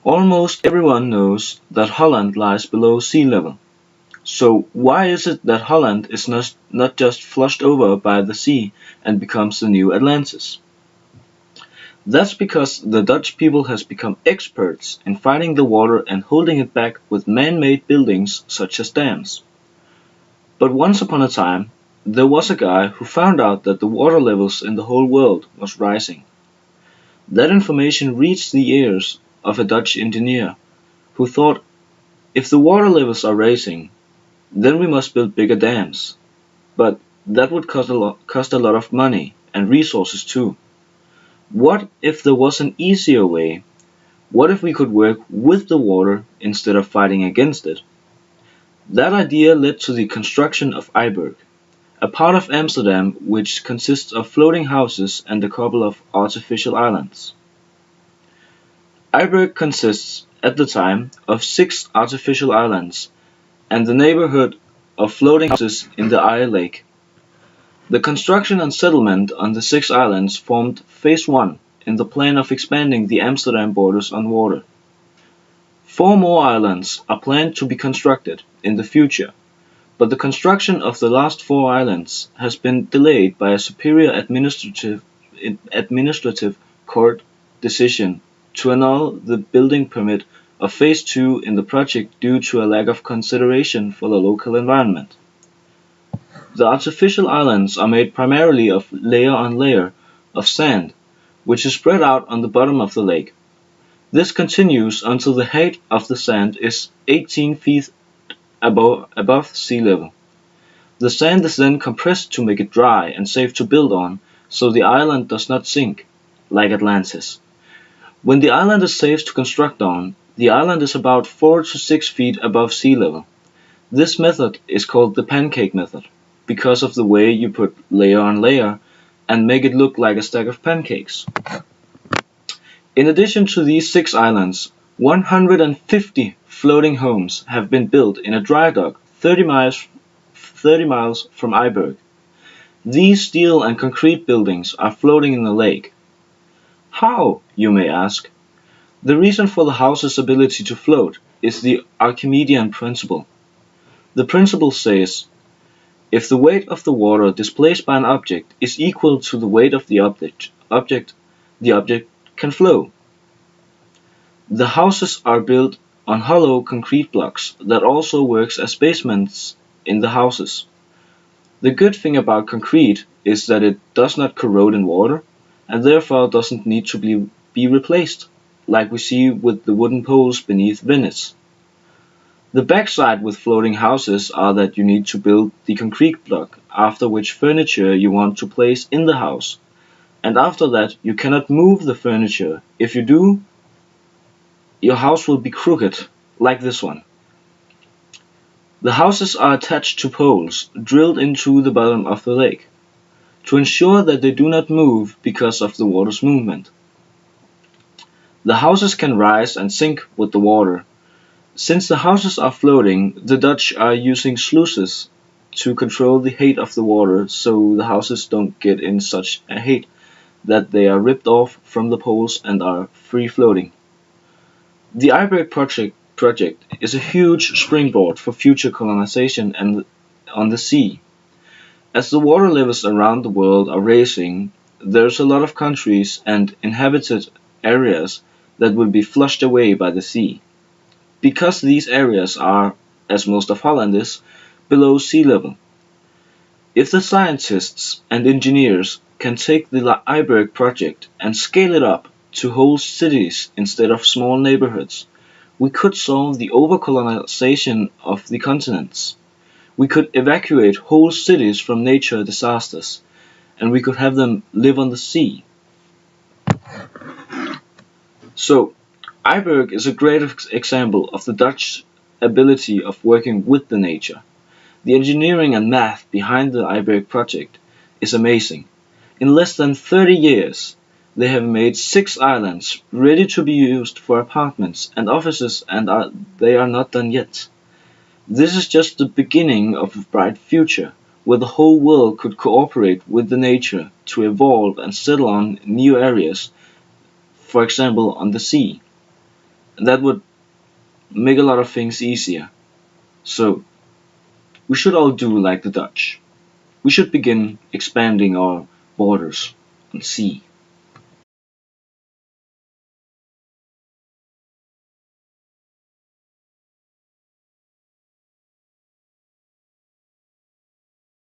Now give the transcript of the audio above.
Almost everyone knows that Holland lies below sea level. So why is it that Holland is not just flushed over by the sea and becomes the new Atlantis? That's because the Dutch people has become experts in fighting the water and holding it back with man-made buildings such as dams. But once upon a time, there was a guy who found out that the water levels in the whole world was rising. That information reached the ears of a Dutch engineer who thought, if the water levels are rising, then we must build bigger dams. But that would cost a lot of money and resources too. What if there was an easier way? What if we could work with the water instead of fighting against it? That idea led to the construction of IJburg, a part of Amsterdam which consists of floating houses and a couple of artificial islands. IJburg consists, at the time, of 6 artificial islands and the neighborhood of floating houses in the Eye Lake. The construction and settlement on the 6 islands formed Phase 1 in the plan of expanding the Amsterdam borders on water. 4 more islands are planned to be constructed in the future, but the construction of the last 4 islands has been delayed by a superior administrative court decision to annul the building permit of Phase 2 in the project due to a lack of consideration for the local environment. The artificial islands are made primarily of layer on layer of sand, which is spread out on the bottom of the lake. This continues until the height of the sand is 18 feet above sea level. The sand is then compressed to make it dry and safe to build on, so the island does not sink, like Atlantis. When the island is safe to construct on, the island is about 4 to 6 feet above sea level. This method is called the pancake method, because of the way you put layer on layer and make it look like a stack of pancakes. In addition to these 6 islands, 150 floating homes have been built in a dry dock 30 miles from IJburg. These steel and concrete buildings are floating in the lake. How, you may ask? The reason for the house's ability to float is the Archimedean principle. The principle says, if the weight of the water displaced by an object is equal to the weight of the object, the object can flow. The houses are built on hollow concrete blocks that also works as basements in the houses. The good thing about concrete is that it does not corrode in water and therefore doesn't need to be replaced, like we see with the wooden poles beneath Venice. The backside with floating houses are that you need to build the concrete block after which furniture you want to place in the house, and after that you cannot move the furniture. If you do, your house will be crooked, like this one. The houses are attached to poles drilled into the bottom of the lake, to ensure that they do not move because of the water's movement. The houses can rise and sink with the water. Since the houses are floating, the Dutch are using sluices to control the height of the water so the houses don't get in such a height that they are ripped off from the poles and are free floating. The IJburg project is a huge springboard for future colonization on the sea. As the water levels around the world are rising, there's a lot of countries and inhabited areas that will be flushed away by the sea. Because these areas are, as most of Holland is, below sea level. If the scientists and engineers can take the IJburg project and scale it up to whole cities instead of small neighborhoods, we could solve the overcolonization of the continents. We could evacuate whole cities from nature disasters, and we could have them live on the sea. So, IJburg is a great example of the Dutch ability of working with the nature. The engineering and math behind the IJburg project is amazing. In less than 30 years, they have made 6 islands ready to be used for apartments and offices, and they are not done yet. This is just the beginning of a bright future, where the whole world could cooperate with the nature to evolve and settle on new areas, for example on the sea. And that would make a lot of things easier. So, we should all do like the Dutch. We should begin expanding our borders and sea.